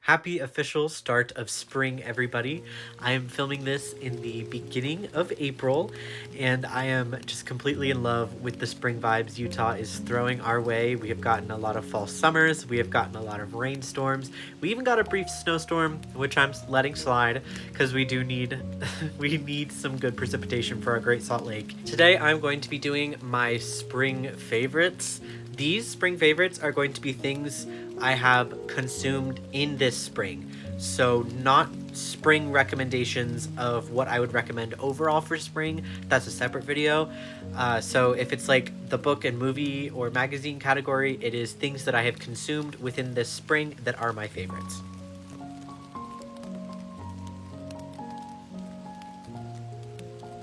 Happy official start of spring, everybody. I am filming this in the beginning of April, and I am just completely in love with the spring vibes Utah is throwing our way. We have gotten a lot of fall summers, we have gotten a lot of rainstorms, we even got a brief snowstorm, which I'm letting slide because we do need we need some good precipitation for our Great Salt Lake. Today I'm going to be doing my spring favorites. These spring favorites are going to be things I have consumed in this spring. So not spring recommendations of what I would recommend overall for spring. That's a separate video. So if it's like the book and movie or magazine category, it is things that I have consumed within this spring that are my favorites.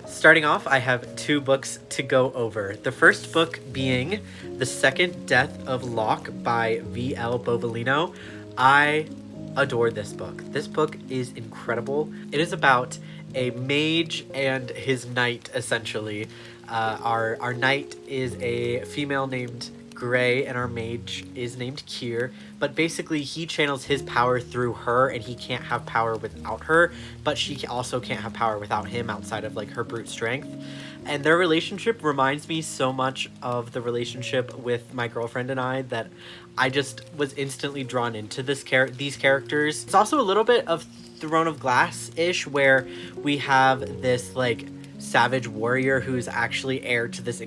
Starting off, I have two books to go over. The first book being The Second Death of Locke by V.L. Bovalino. I adore this book. This book is incredible. It is about a mage and his knight, essentially. Our knight is a female named Gray, and our mage is named Kier, but basically he channels his power through her, and he can't have power without her, but she also can't have power without him outside of like her brute strength. And their relationship reminds me so much of the relationship with my girlfriend and I that I just was instantly drawn into these characters. It's also a little bit of Throne of Glass-ish, where we have this like savage warrior who's actually heir to this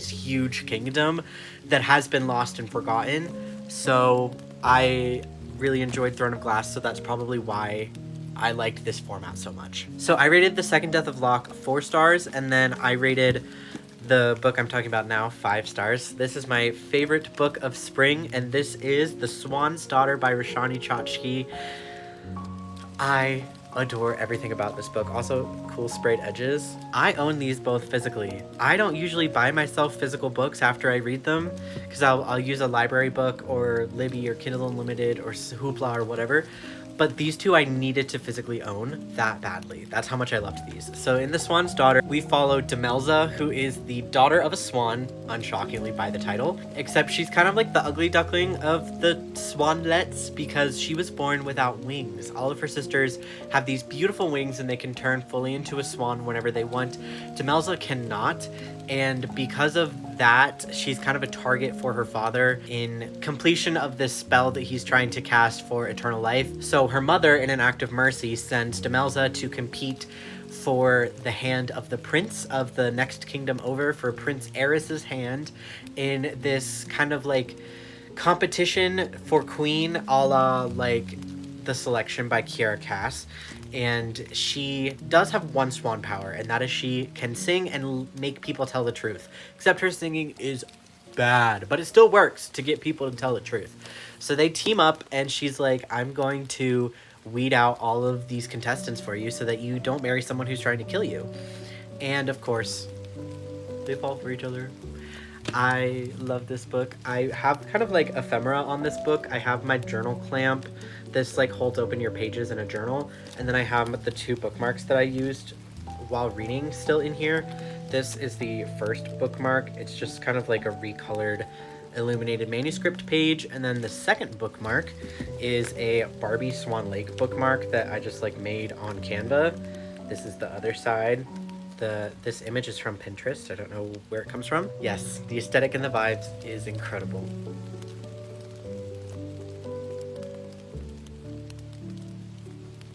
huge kingdom that has been lost and forgotten. So I really enjoyed Throne of Glass, so that's probably why I liked this format so much. So I rated The Second Death of Locke 4 stars, and then I rated the book I'm talking about now 5 stars. This is my favorite book of spring, and this is The Swan's Daughter by Roshani Chokshi. I adore everything about this book. Also, cool sprayed edges. I own these both physically. I don't usually buy myself physical books after I read them because I'll use a library book or Libby or Kindle Unlimited or Hoopla or whatever. But these two I needed to physically own that badly. That's how much I loved these. So in The Swan's Daughter, we follow Demelza, who is the daughter of a swan, unshockingly by the title, except she's kind of like the ugly duckling of the swanlets because she was born without wings. All of her sisters have these beautiful wings and they can turn fully into a swan whenever they want. Demelza cannot, and because of that, she's kind of a target for her father in completion of this spell that he's trying to cast for eternal life. So her mother, in an act of mercy, sends Demelza to compete for the hand of the prince of the next kingdom over, for Prince Eris's hand, in this kind of like competition for queen, a la like The Selection by Kiara Cass. And she does have one swan power, and that is she can sing and make people tell the truth. Except her singing is bad, but it still works to get people to tell the truth. So they team up, and she's like, I'm going to weed out all of these contestants for you so that you don't marry someone who's trying to kill you. And of course, they fall for each other. I love this book. I have kind of like ephemera on this book. I have my journal clamp. This like holds open your pages in a journal. And then I have the 2 bookmarks that I used while reading still in here. This is the first bookmark. It's just kind of like a recolored illuminated manuscript page. And then the second bookmark is a Barbie Swan Lake bookmark that I just like made on Canva. This is the other side. This image is from Pinterest. I don't know where it comes from. Yes, the aesthetic and the vibes is incredible.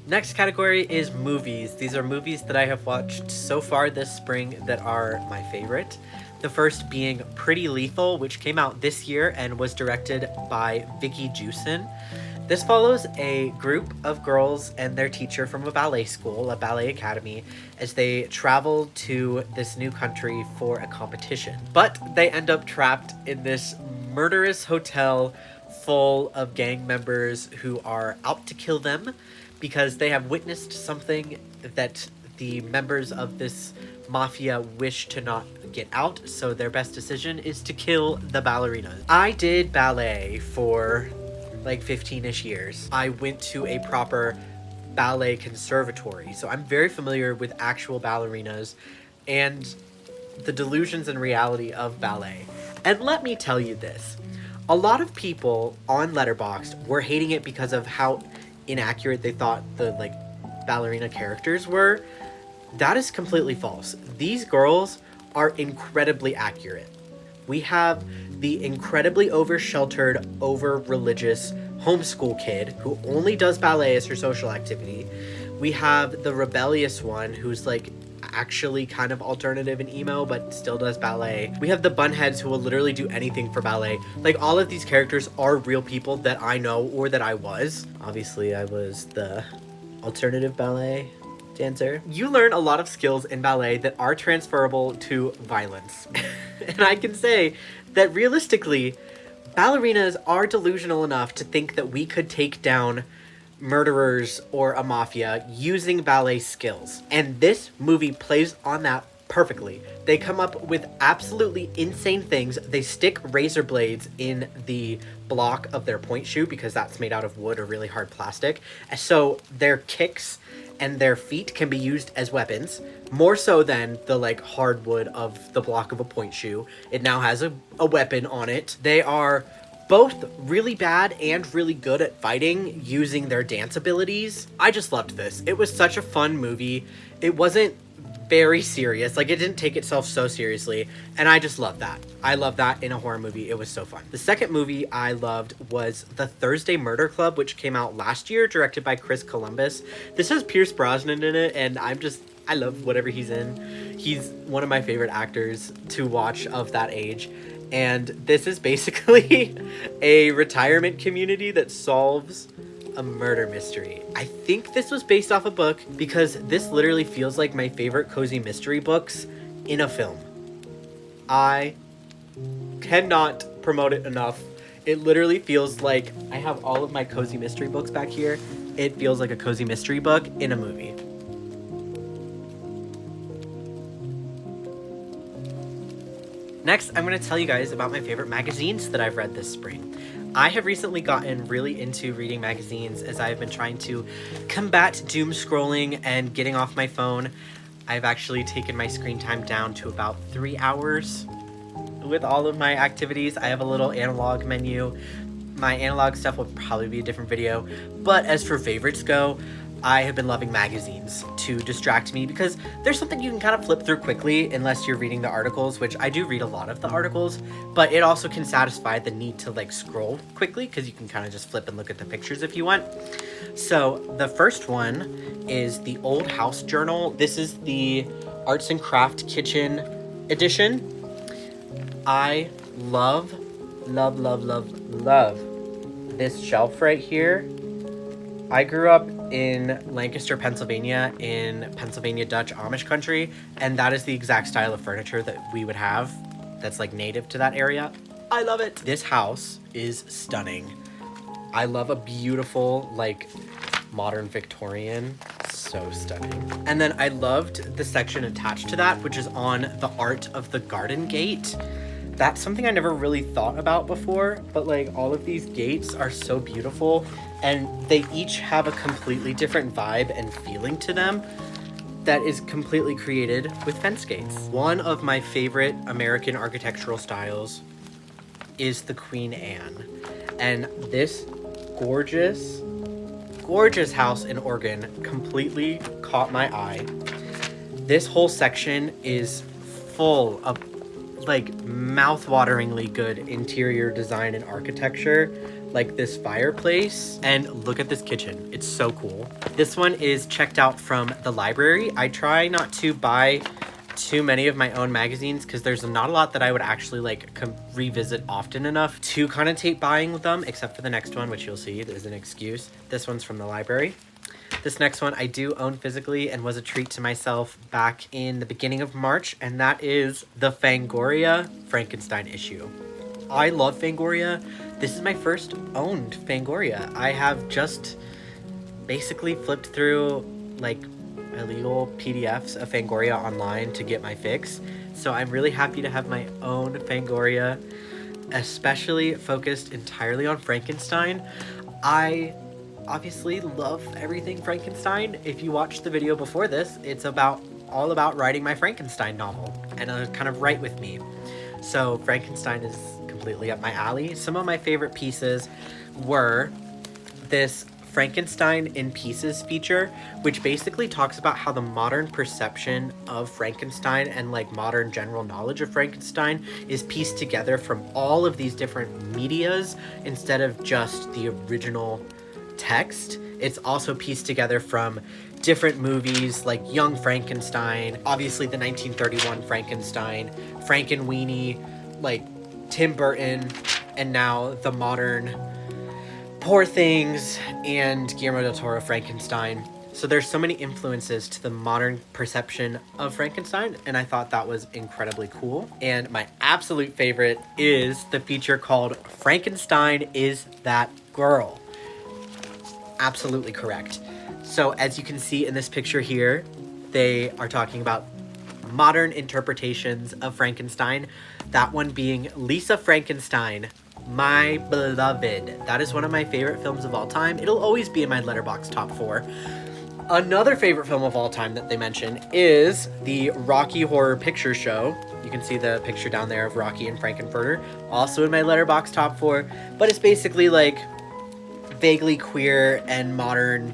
Next category is movies. These are movies that I have watched so far this spring that are my favorite. The first being Pretty Lethal, which came out this year and was directed by Vicky Jewson. This follows a group of girls and their teacher from a ballet school, a ballet academy, as they travel to this new country for a competition. But they end up trapped in this murderous hotel full of gang members who are out to kill them because they have witnessed something that the members of this mafia wish to not get out, so their best decision is to kill the ballerinas. I did ballet for like 15-ish years. I went to a proper ballet conservatory, so I'm very familiar with actual ballerinas and the delusions and reality of ballet. And let me tell you this, A lot of people on Letterboxd were hating it because of how inaccurate they thought the like ballerina characters were. That is completely false. These girls are incredibly accurate. We have the incredibly over-sheltered, over-religious homeschool kid who only does ballet as her social activity. We have the rebellious one who's like actually kind of alternative and emo but still does ballet. We have the bunheads who will literally do anything for ballet. Like, all of these characters are real people that I know or that I was. Obviously, I was the alternative ballet dancer. You learn a lot of skills in ballet that are transferable to violence. And I can say that realistically, ballerinas are delusional enough to think that we could take down murderers or a mafia using ballet skills. And this movie plays on that perfectly. They come up with absolutely insane things. They stick razor blades in the block of their point shoe because that's made out of wood or really hard plastic. So their kicks and their feet can be used as weapons, more so than the like hardwood of the block of a point shoe. It now has a weapon on it. They are both really bad and really good at fighting using their dance abilities. I just loved this. It was such a fun movie. It wasn't very serious. Like, it didn't take itself so seriously, and I just love that. I love that in a horror movie. It was so fun. The second movie I loved was The Thursday Murder Club, which came out last year, directed by Chris Columbus. This has Pierce Brosnan in it, and I love whatever he's in. He's one of my favorite actors to watch of that age. And this is basically a retirement community that solves a murder mystery. I think this was based off a book because this literally feels like my favorite cozy mystery books in a film. I cannot promote it enough. It literally feels like I have all of my cozy mystery books back here. It feels like a cozy mystery book in a movie. Next, I'm going to tell you guys about my favorite magazines that I've read this spring. I have recently gotten really into reading magazines as I've been trying to combat doom scrolling and getting off my phone. I've actually taken my screen time down to about 3 hours with all of my activities. I have a little analog menu. My analog stuff will probably be a different video. But as for favorites go, I have been loving magazines to distract me because there's something you can kind of flip through quickly unless you're reading the articles, which I do read a lot of the articles, but it also can satisfy the need to like scroll quickly because you can kind of just flip and look at the pictures if you want. So the first one is the Old House Journal. This is the Arts and Craft Kitchen edition. I love this shelf right here. I grew up in Lancaster, Pennsylvania, in Pennsylvania Dutch Amish country, and that is the exact style of furniture that we would have that's like native to that area. I love it. This house is stunning. I love a beautiful, like, modern Victorian. So stunning. And then I loved the section attached to that, which is on the art of the garden gate. That's something I never really thought about before, but like all of these gates are so beautiful and they each have a completely different vibe and feeling to them that is completely created with fence gates. One of my favorite American architectural styles is the Queen Anne. And this gorgeous house in Oregon completely caught my eye. This whole section is full of like mouth-wateringly good interior design and architecture, like this fireplace, and look at this kitchen. It's so cool. This one is checked out from the library. I try not to buy too many of my own magazines because there's not a lot that I would actually like revisit often enough to connotate buying with them, except for the next one, which you'll see is an excuse. This one's from the library. This next one I do own physically and was a treat to myself back in the beginning of March, and that is the Fangoria Frankenstein issue. I love Fangoria. This is my first owned Fangoria. I have just basically flipped through like illegal PDFs of Fangoria online to get my fix. So I'm really happy to have my own Fangoria, especially focused entirely on Frankenstein. I obviously love everything Frankenstein. If you watched the video before this, it's all about writing my Frankenstein novel and kind of write with me. So Frankenstein is completely completely up my alley. Some of my favorite pieces were this Frankenstein in Pieces feature, which basically talks about how the modern perception of Frankenstein and like modern general knowledge of Frankenstein is pieced together from all of these different medias instead of just the original text. It's also pieced together from different movies like Young Frankenstein, obviously the 1931 Frankenstein, Frankenweenie, like Tim Burton, and now the modern Poor Things and Guillermo del Toro Frankenstein. So there's so many influences to the modern perception of Frankenstein, and I thought that was incredibly cool. And my absolute favorite is the feature called Frankenstein Is That Girl. Absolutely correct. So as you can see in this picture here, they are talking about modern interpretations of Frankenstein. That one being Lisa Frankenstein, my beloved. That is one of my favorite films of all time. It'll always be in my Letterboxd top 4. Another favorite film of all time that they mention is the Rocky Horror Picture Show. You can see the picture down there of Rocky and Frankenfurter, also in my Letterboxd top 4. But it's basically like vaguely queer and modern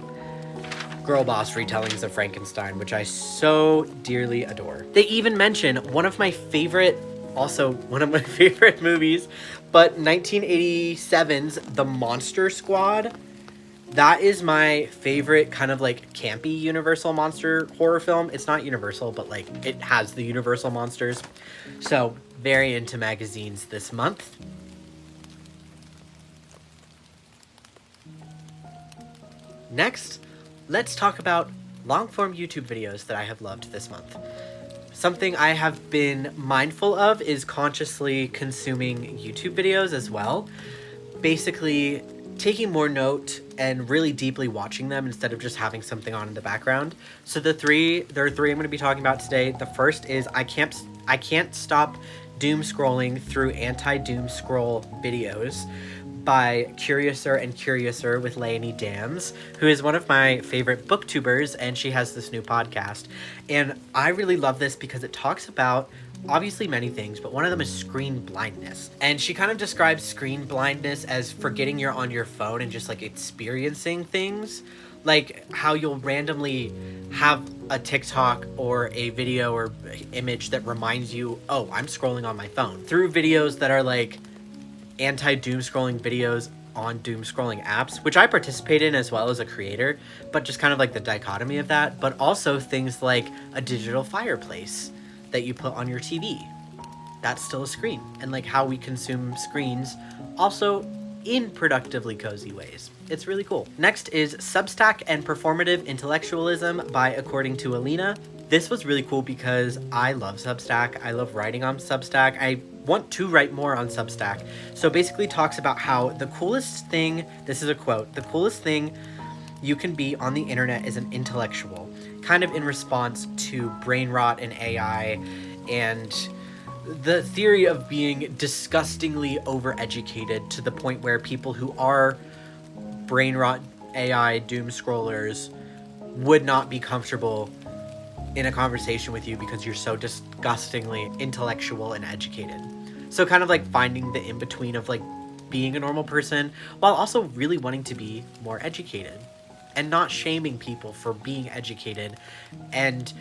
girl boss retellings of Frankenstein, which I so dearly adore. They even mention one of my favorite movies, but 1987's The Monster Squad. That is my favorite kind of like campy Universal monster horror film. It's not Universal, but like it has the Universal monsters. So very into magazines this month. Next, let's talk about long-form YouTube videos that I have loved this month. Something I have been mindful of is consciously consuming YouTube videos as well. Basically, taking more note and really deeply watching them instead of just having something on in the background. So there are three I'm going to be talking about today. The first is I can't stop doom scrolling through anti-doom scroll videos by Curiouser and Curiouser with Leonie Dams, who is one of my favorite booktubers, and she has this new podcast. And I really love this because it talks about obviously many things, but one of them is screen blindness. And she kind of describes screen blindness as forgetting you're on your phone and just like experiencing things. Like how you'll randomly have a TikTok or a video or image that reminds you, oh, I'm scrolling on my phone. Through videos that are like anti-doom scrolling videos on doom scrolling apps, which I participate in as well as a creator, but just kind of like the dichotomy of that, but also things like a digital fireplace that you put on your TV. That's still a screen, and like how we consume screens also in productively cozy ways. It's really cool. Next is Substack and Performative Intellectualism by According to Alina. This was really cool because I love Substack. I love writing on Substack. I want to write more on Substack. So basically talks about how the coolest thing, this is a quote, the coolest thing you can be on the internet is an intellectual, kind of in response to brain rot and AI and the theory of being disgustingly overeducated to the point where people who are brain rot AI doom scrollers would not be comfortable in a conversation with you because you're so disgustingly intellectual and educated. So kind of like finding the in-between of like being a normal person while also really wanting to be more educated and not shaming people for being educated and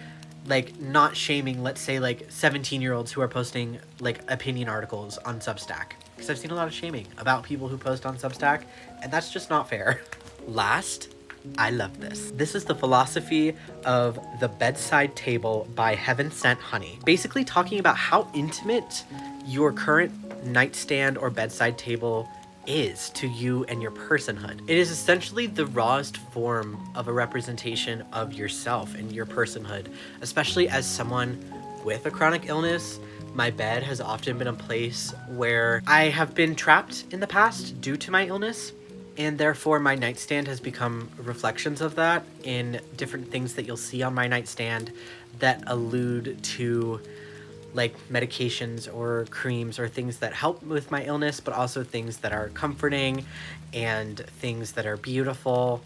like not shaming, let's say, like 17-year-olds who are posting like opinion articles on Substack, because I've seen a lot of shaming about people who post on Substack, and that's just not fair. Last, I love this. This is The Philosophy of the Bedside Table by Heaven Sent Honey. Basically talking about how intimate your current nightstand or bedside table is to you and your personhood. It is essentially the rawest form of a representation of yourself and your personhood, especially as someone with a chronic illness. My bed has often been a place where I have been trapped in the past due to my illness, and therefore my nightstand has become reflections of that in different things that you'll see on my nightstand that allude to like medications or creams or things that help with my illness, but also things that are comforting and things that are beautiful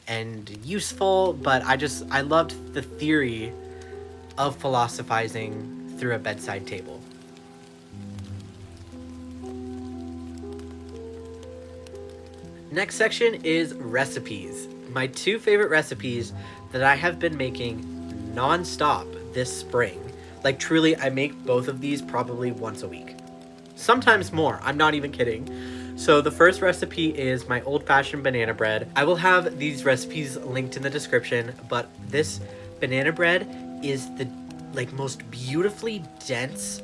and useful. But I loved the theory of philosophizing through a bedside table. Next section is recipes. My 2 favorite recipes that I have been making non-stop this spring. Like truly, I make both of these probably once a week. Sometimes more, I'm not even kidding. So the first recipe is my old-fashioned banana bread. I will have these recipes linked in the description, but this banana bread is the most beautifully dense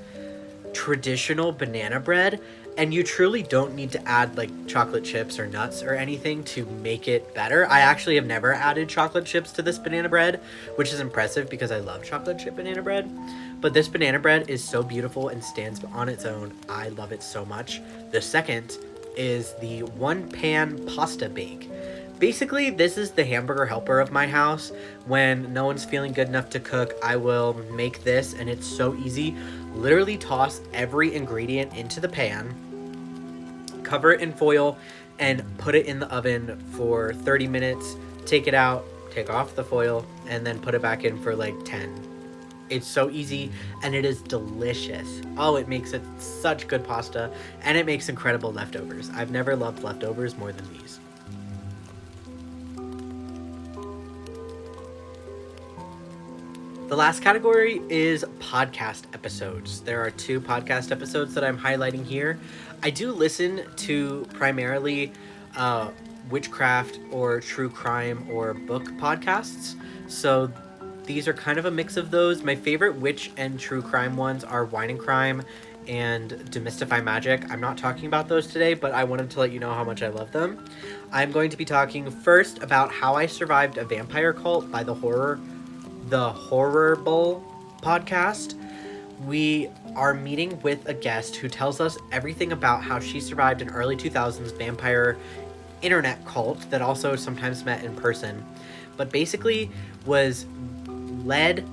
traditional banana bread, and you truly don't need to add like chocolate chips or nuts or anything to make it better. I actually have never added chocolate chips to this banana bread, which is impressive because I love chocolate chip banana bread. But this banana bread is so beautiful and stands on its own. I love it so much. The second is the one pan pasta bake. Basically, this is the hamburger helper of my house. When no one's feeling good enough to cook, I will make this, and it's so easy. Literally toss every ingredient into the pan, cover it in foil, and put it in the oven for 30 minutes. Take it out, take off the foil, and then put it back in for like 10. It's so easy, and it is delicious. Oh, it makes it such good pasta, and it makes incredible leftovers. I've never loved leftovers more than these. The last category is podcast episodes. There are 2 podcast episodes that I'm highlighting here. I do listen to primarily witchcraft or true crime or book podcasts, so these are kind of a mix of those. My favorite witch and true crime ones are Wine and Crime and Demystify Magic. I'm not talking about those today, but I wanted to let you know how much I love them. I'm going to be talking first about How I Survived a Vampire Cult by the Horrible podcast. We are meeting with a guest who tells us everything about how she survived an early 2000s vampire internet cult that also sometimes met in person, but basically was led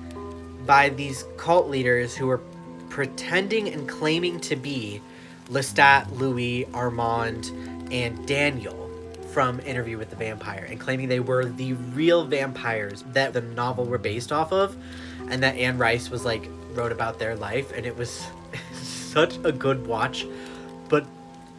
by these cult leaders who were pretending and claiming to be Lestat, Louis, Armand, and Daniel from Interview with the Vampire, and claiming they were the real vampires that the novel were based off of, and that Anne Rice was wrote about their life, and it was such a good watch. But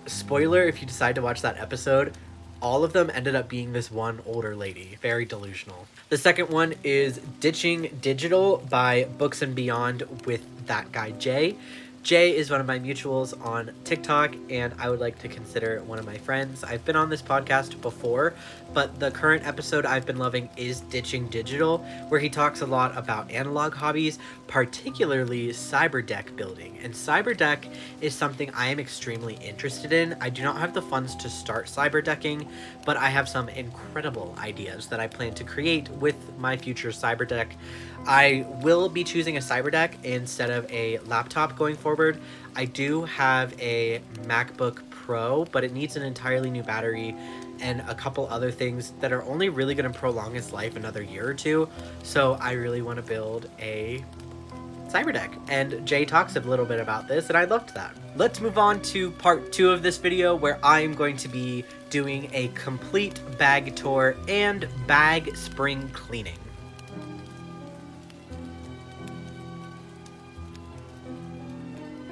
spoiler, if you decide to watch that episode, all of them ended up being this one older lady. Very delusional. The second one is Ditching Digital by Books and Beyond with that guy Jay. Jay is one of my mutuals on TikTok, and I would like to consider one of my friends. I've been on this podcast before, but the current episode I've been loving is Ditching Digital, where he talks a lot about analog hobbies, particularly cyber deck building. And cyber deck is something I am extremely interested in. I do not have the funds to start cyber decking, but I have some incredible ideas that I plan to create with my future cyber deck. I will be choosing a cyber deck instead of a laptop going forward. I do have a MacBook Pro, but it needs an entirely new battery and a couple other things that are only really going to prolong its life another year or two. So I really want to build a cyber deck, and Jay talks a little bit about this, and I loved that. Let's move on to part 2 of this video, where I am going to be doing a complete bag tour and bag spring cleaning.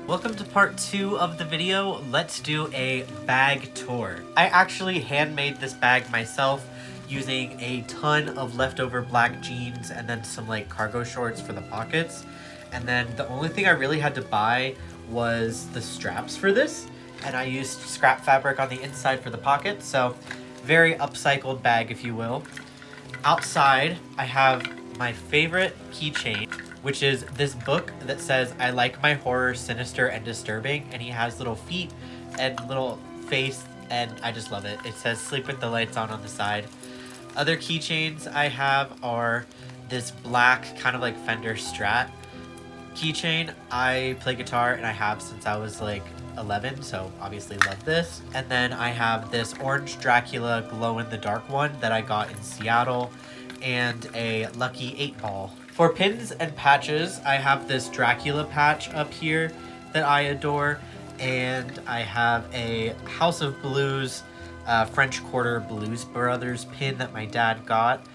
Welcome to part 2 of the video. Let's do a bag tour. I actually handmade this bag myself using a ton of leftover black jeans and then some cargo shorts for the pockets. And then the only thing I really had to buy was the straps for this. And I used scrap fabric on the inside for the pockets. So very upcycled bag, if you will. Outside, I have my favorite keychain, which is this book that says, "I like my horror sinister and disturbing," and he has little feet and little face, and I just love it. It says "Sleep with the lights on" the side. Other keychains I have are this black kind of Fender Strat keychain. I play guitar, and I have since I was 11, so obviously love this. And then I have this orange Dracula glow-in-the-dark one that I got in Seattle, and a Lucky 8-ball. For pins and patches, I have this Dracula patch up here that I adore, and I have a House of Blues French Quarter Blues Brothers pin that my dad got,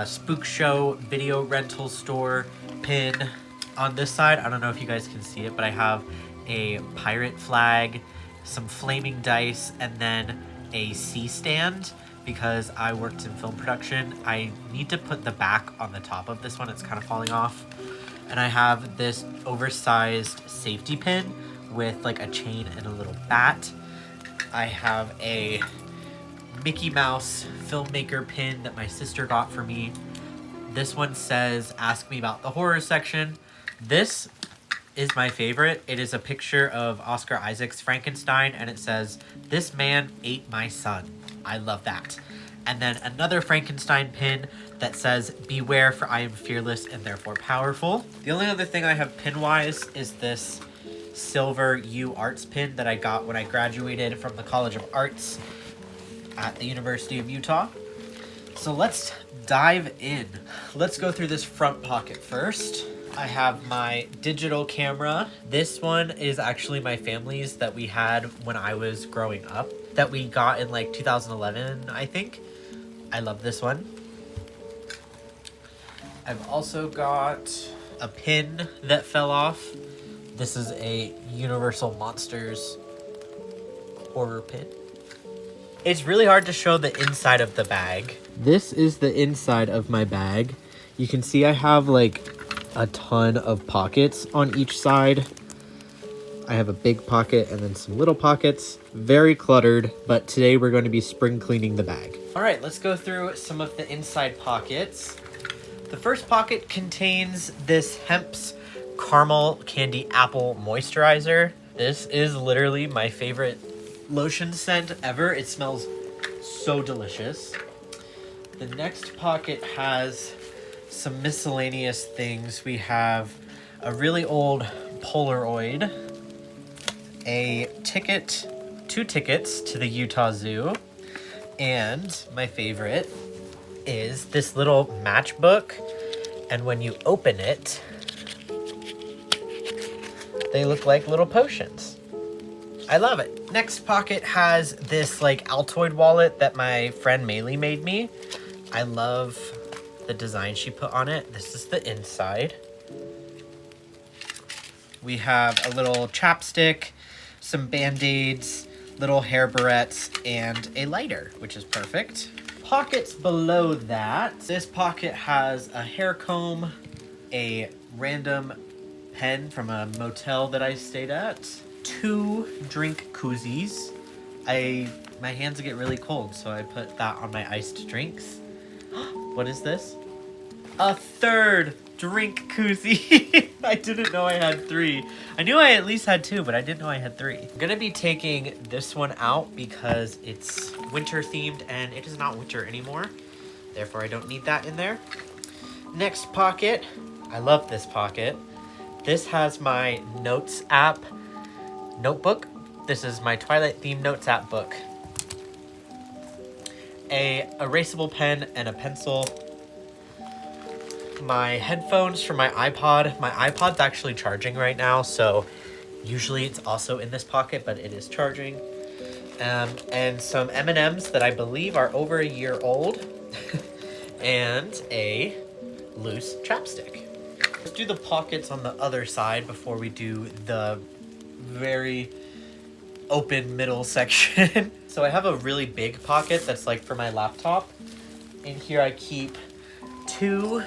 Spook Show video rental store pin. On this side, I don't know if you guys can see it, but I have a pirate flag, some flaming dice, and then a C stand because I worked in film production. I need to put the back on the top of this one. It's kind of falling off. And I have this oversized safety pin with like a chain and a little bat. I have a Mickey Mouse filmmaker pin that my sister got for me. This one says, "Ask me about the horror section." This is my favorite. It is a picture of Oscar Isaac's Frankenstein, and it says, "This man ate my son." I love that. And then another Frankenstein pin that says, "Beware, for I am fearless and therefore powerful." The only other thing I have pin-wise is this silver U Arts pin that I got when I graduated from the College of Arts at the University of Utah. So let's dive in. Let's go through this front pocket first. I have my digital camera. This one is actually my family's that we had when I was growing up, that we got in like 2011, I think. I love this one. I've also got a pin that fell off. This is a Universal Monsters horror pin. It's really hard to show the inside of the bag. This is the inside of my bag. You can see I have like a ton of pockets on each side. I have a big pocket and then some little pockets. Very cluttered, but today we're going to be spring cleaning the bag. All right, let's go through some of the inside pockets. The first pocket contains this Hemp's Caramel Candy Apple Moisturizer. This is literally my favorite lotion scent ever. It smells so delicious. The next pocket has some miscellaneous things. We have a really old Polaroid, a ticket, 2 tickets to the Utah Zoo, and my favorite is this little matchbook. And when you open it, they look like little potions. I love it. Next pocket has this like Altoid wallet that my friend Maylee made me. I love the design she put on it. This is the inside. We have a little chapstick, some Band-Aids, little hair barrettes, and a lighter, which is perfect. Pockets below that. This pocket has a hair comb, a random pen from a motel that I stayed at, 2 drink koozies. My hands get really cold, so I put that on my iced drinks. What is this? A 3rd drink koozie. I didn't know I had 3. I knew I at least had 2, but I didn't know I had 3. I'm gonna be taking this one out because it's winter themed and it is not winter anymore. Therefore, I don't need that in there. Next pocket. I love this pocket. This has my Notes app notebook. This is my Twilight themed Notes app book. A erasable pen and a pencil. My headphones for my iPod. My iPod's actually charging right now, so usually it's also in this pocket, but it is charging. And some M&Ms that I believe are over a year old. And a loose chapstick. Let's do the pockets on the other side before we do the very open middle section. So I have a really big pocket that's like for my laptop. In here I keep 2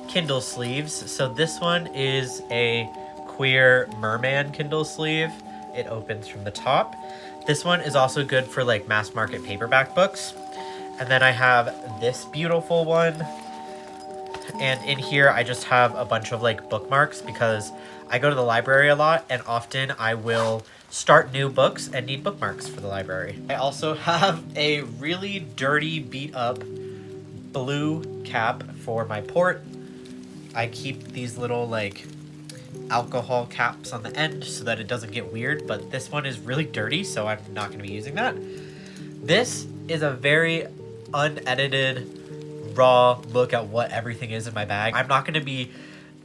Kindle sleeves. So this one is a queer merman Kindle sleeve. It opens from the top. This one is also good for like mass market paperback books. And then I have this beautiful one. And in here I just have a bunch of like bookmarks because I go to the library a lot and often I will start new books and need bookmarks for the library. I also have a really dirty, beat up blue cap for my port. I keep these little like alcohol caps on the end so that it doesn't get weird, but this one is really dirty, so I'm not going to be using that. This is a very unedited, raw look at what everything is in my bag. I'm not going to be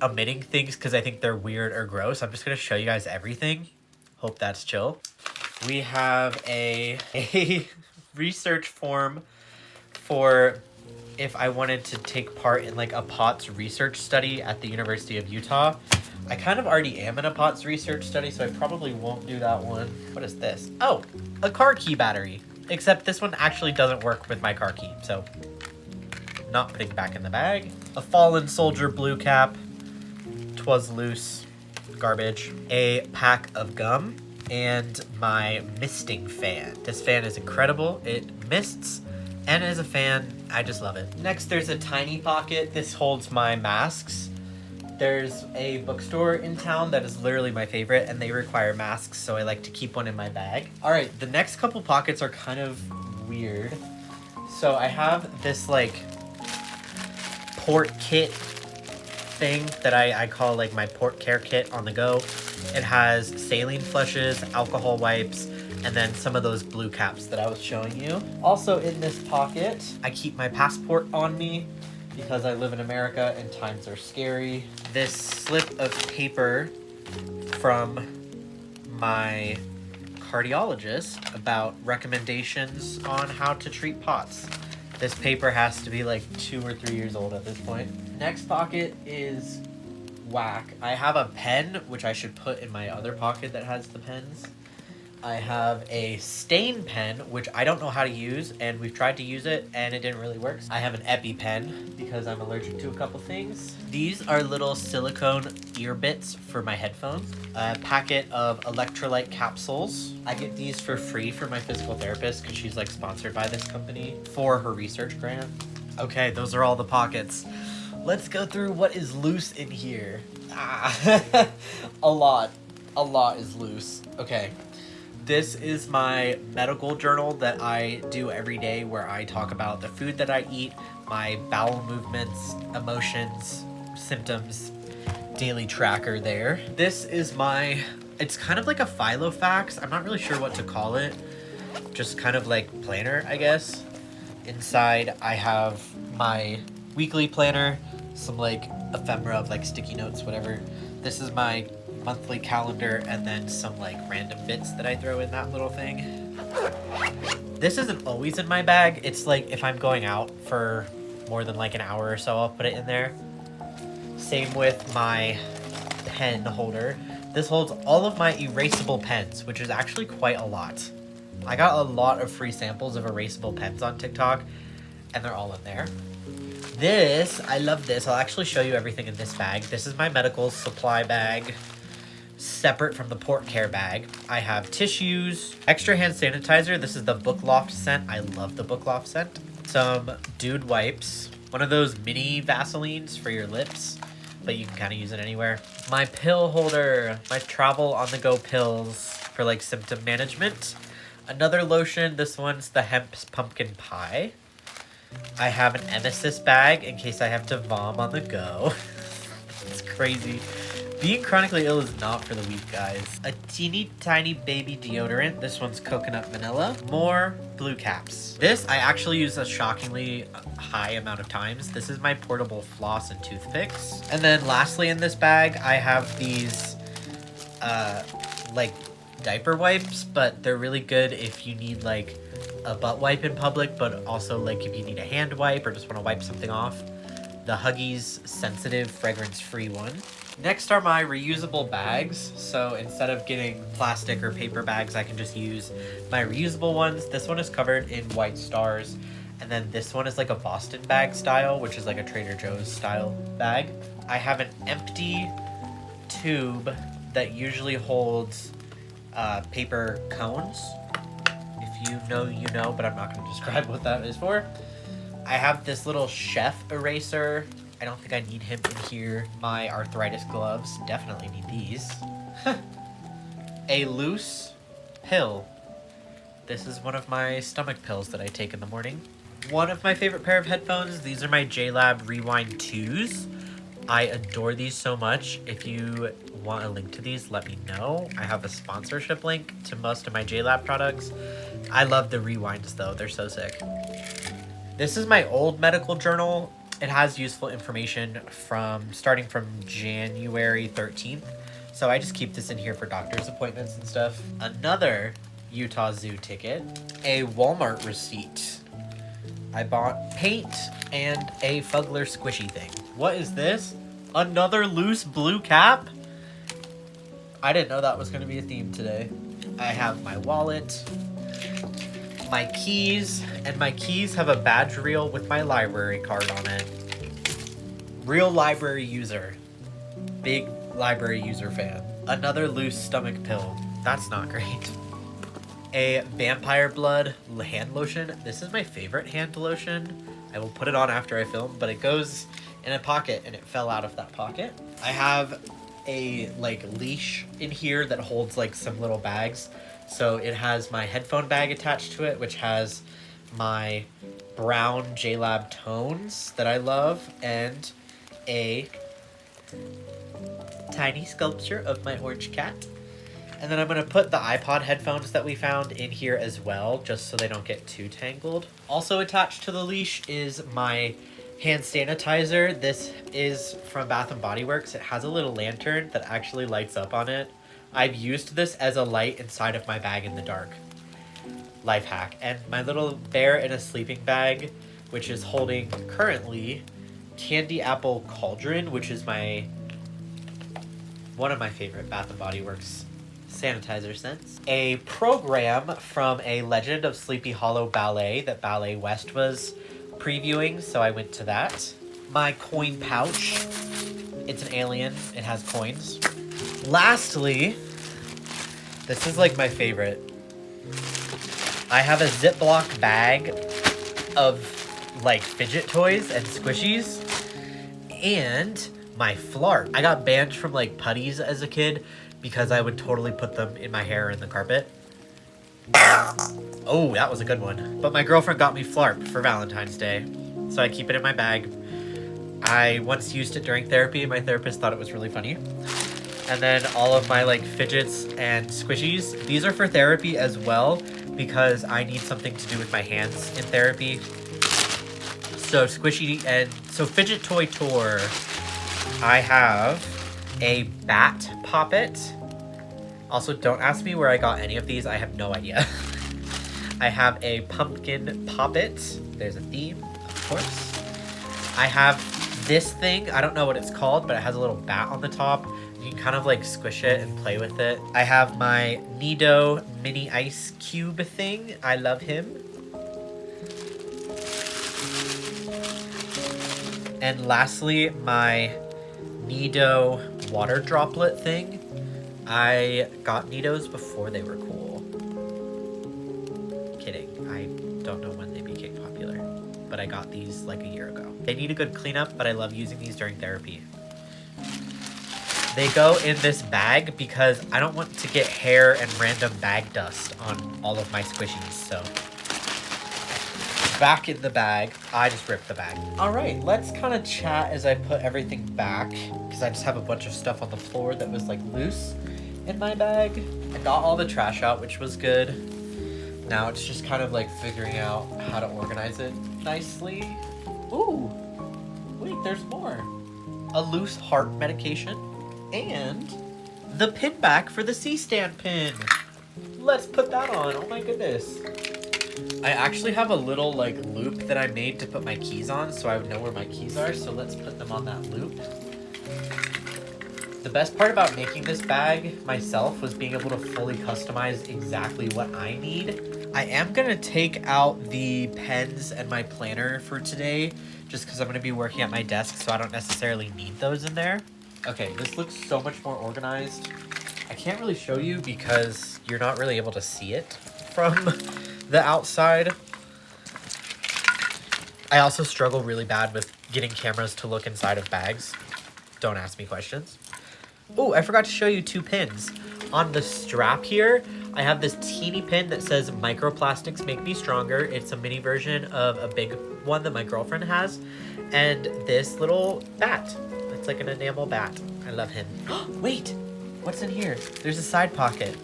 omitting things because I think they're weird or gross. I'm just going to show you guys everything. Hope that's chill. We have a research form for if I wanted to take part in like a POTS research study at the University of Utah. I kind of already am in a POTS research study, so I probably won't do that one. What is this? Oh, a car key battery. Except this one actually doesn't work with my car key, so not putting back in the bag. A fallen soldier blue cap. 'Twas loose. Garbage. A pack of gum. And my misting fan. This fan is incredible. It mists, and as a fan, I just love it. Next, there's a tiny pocket. This holds my masks. There's a bookstore in town that is literally my favorite, and they require masks, so I like to keep one in my bag. All right, the next couple pockets are kind of weird. So I have this like port kit thing that I call like my port care kit on the go. It has saline flushes, alcohol wipes, and then some of those blue caps that I was showing you. Also in this pocket, I keep my passport on me because I live in America and times are scary. This slip of paper from my cardiologist about recommendations on how to treat POTS. This paper has to be like 2 or 3 years old at this point. Next pocket is whack. I have a pen, which I should put in my other pocket that has the pens. I have a stain pen, which I don't know how to use, and we've tried to use it, and it didn't really work. I have an EpiPen, because I'm allergic to a couple things. These are little silicone ear bits for my headphones. A packet of electrolyte capsules. I get these for free for my physical therapist, because she's like sponsored by this company for her research grant. Okay, those are all the pockets. Let's go through what is loose in here. A lot is loose. Okay. This is my medical journal that I do every day where I talk about the food that I eat, my bowel movements, emotions, symptoms, daily tracker there. This is it's kind of like a Filofax. I'm not really sure what to call it. Just kind of like planner, I guess. Inside I have my weekly planner, some like ephemera of like sticky notes, whatever. This is my monthly calendar, and then some like random bits that I throw in that little thing. This isn't always in my bag. It's like if I'm going out for more than like an hour or so, I'll put it in there. Same with my pen holder. This holds all of my erasable pens, which is actually quite a lot. I got a lot of free samples of erasable pens on TikTok, and they're all in there. This, I love this. I'll actually show you everything in this bag. This is my medical supply bag. Separate from the port care bag, I have tissues, extra hand sanitizer. This is the Book Loft scent. I love the Book Loft scent. Some Dude wipes, one of those mini Vaselines for your lips, but you can kind of use it anywhere. My pill holder, my travel on the go pills for like symptom management. Another lotion. This one's the Hemp Pumpkin Pie. I have an emesis bag in case I have to vom on the go. It's crazy. Being chronically ill is not for the weak, guys. A teeny tiny baby deodorant. This one's coconut vanilla. More blue caps. This I actually use a shockingly high amount of times. This is my portable floss and toothpicks. And then lastly in this bag, I have these like diaper wipes, but they're really good if you need like a butt wipe in public, but also like if you need a hand wipe or just want to wipe something off. The Huggies Sensitive fragrance-free one. Next are my reusable bags. So instead of getting plastic or paper bags, I can just use my reusable ones. This one is covered in white stars. And then this one is like a Boston bag style, which is like a Trader Joe's style bag. I have an empty tube that usually holds paper cones. If you know, you know, but I'm not going to describe what that is for. I have this little chef eraser. I don't think I need him in here. My arthritis gloves, definitely need these. A loose pill. This is one of my stomach pills that I take in the morning. One of my favorite pair of headphones. These are my JLab Rewind 2s. I adore these so much. If you want a link to these, let me know. I have a sponsorship link to most of my JLab products. I love the Rewinds though, they're so sick. This is my old medical journal. It has useful information starting from January 13th. So I just keep this in here for doctor's appointments and stuff. Another Utah Zoo ticket. A Walmart receipt. I bought paint and a Fugler squishy thing. What is this? Another loose blue cap? I didn't know that was going to be a theme today. I have my wallet. my keys, and my keys have a badge reel with my library card on it. Real library user. Big library user fan. Another loose stomach pill. That's not great. A vampire blood hand lotion. This is my favorite hand lotion. I will put it on after I film, but it goes in a pocket and it fell out of that pocket. I have a like leash in here that holds like some little bags. So it has my headphone bag attached to it, which has my brown JLab tones that I love, and a tiny sculpture of my orange cat. And then I'm going to put the iPod headphones that we found in here as well, just so they don't get too tangled. Also attached to the leash is my hand sanitizer. This is from Bath & Body Works. It has a little lantern that actually lights up on it. I've used this as a light inside of my bag in the dark. Life hack. And my little bear in a sleeping bag, which is holding currently Candy Apple Cauldron, which is one of my favorite Bath & Body Works sanitizer scents. A program from a Legend of Sleepy Hollow ballet that Ballet West was previewing, so I went to that. My coin pouch. It's an alien. It has coins. Lastly, this is like my favorite. I have a Ziploc bag of like fidget toys and squishies and my flarp. I got banned from like putties as a kid because I would totally put them in my hair or in the carpet. Oh, that was a good one. But my girlfriend got me flarp for Valentine's Day, so I keep it in my bag. I once used it during therapy and my therapist thought it was really funny. And then all of my like fidgets and squishies. These are for therapy as well because I need something to do with my hands in therapy. So fidget toy tour. I have a bat poppet. Also, don't ask me where I got any of these. I have no idea. I have a pumpkin poppet. There's a theme, of course. I have this thing. I don't know what it's called, but it has a little bat on the top. You can kind of like squish it and play with it. I have my Nido mini ice cube thing. I love him. And lastly, my Nido water droplet thing. I got Nidos before they were cool. Kidding. I don't know when they became popular, but I got these like a year ago. They need a good cleanup, but I love using these during therapy. They go in this bag because I don't want to get hair and random bag dust on all of my squishies, so back in the bag. I just ripped the bag. All right, let's kind of chat as I put everything back because I just have a bunch of stuff on the floor that was like loose in my bag. I got all the trash out, which was good. Now it's just kind of like figuring out how to organize it nicely. Ooh, wait, there's more. A loose heart medication and the pin back for the C-stand pin. Let's put that on. Oh my goodness. I actually have a little like loop that I made to put my keys on so I would know where my keys are. So let's put them on that loop. The best part about making this bag myself was being able to fully customize exactly what I need. I am gonna take out the pens and my planner for today just because I'm gonna be working at my desk, so I don't necessarily need those in there. Okay, this looks so much more organized. I can't really show you because you're not really able to see it from the outside. I also struggle really bad with getting cameras to look inside of bags. Don't ask me questions. Oh, I forgot to show you two pins. On the strap here, I have this teeny pin that says microplastics make me stronger. It's a mini version of a big one that my girlfriend has. And this little bat. It's like an enamel bat. I love him. Wait, what's in here? There's a side pocket.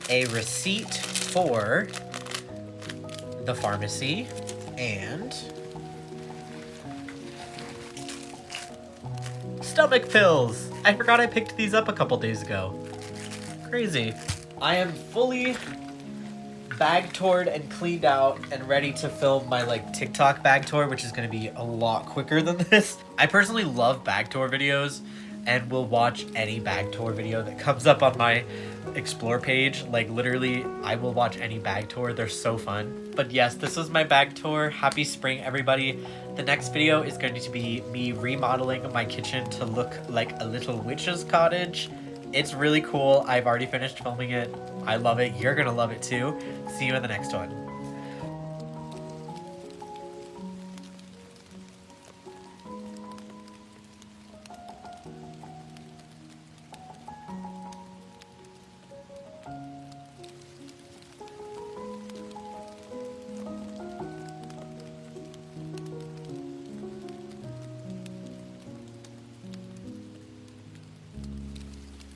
A receipt for the pharmacy and stomach pills. I forgot I picked these up a couple days ago. Crazy. I am fully bag toured and cleaned out and ready to film my like TikTok bag tour, which is going to be a lot quicker than this. I personally love bag tour videos and will watch any bag tour video that comes up on my explore page. Like literally, I will watch any bag tour. They're so fun. But yes, this was my bag tour. Happy spring, everybody. The next video is going to be me remodeling my kitchen to look like a little witch's cottage. It's really cool. I've already finished filming it. I love it. You're gonna love it too. See you in the next one.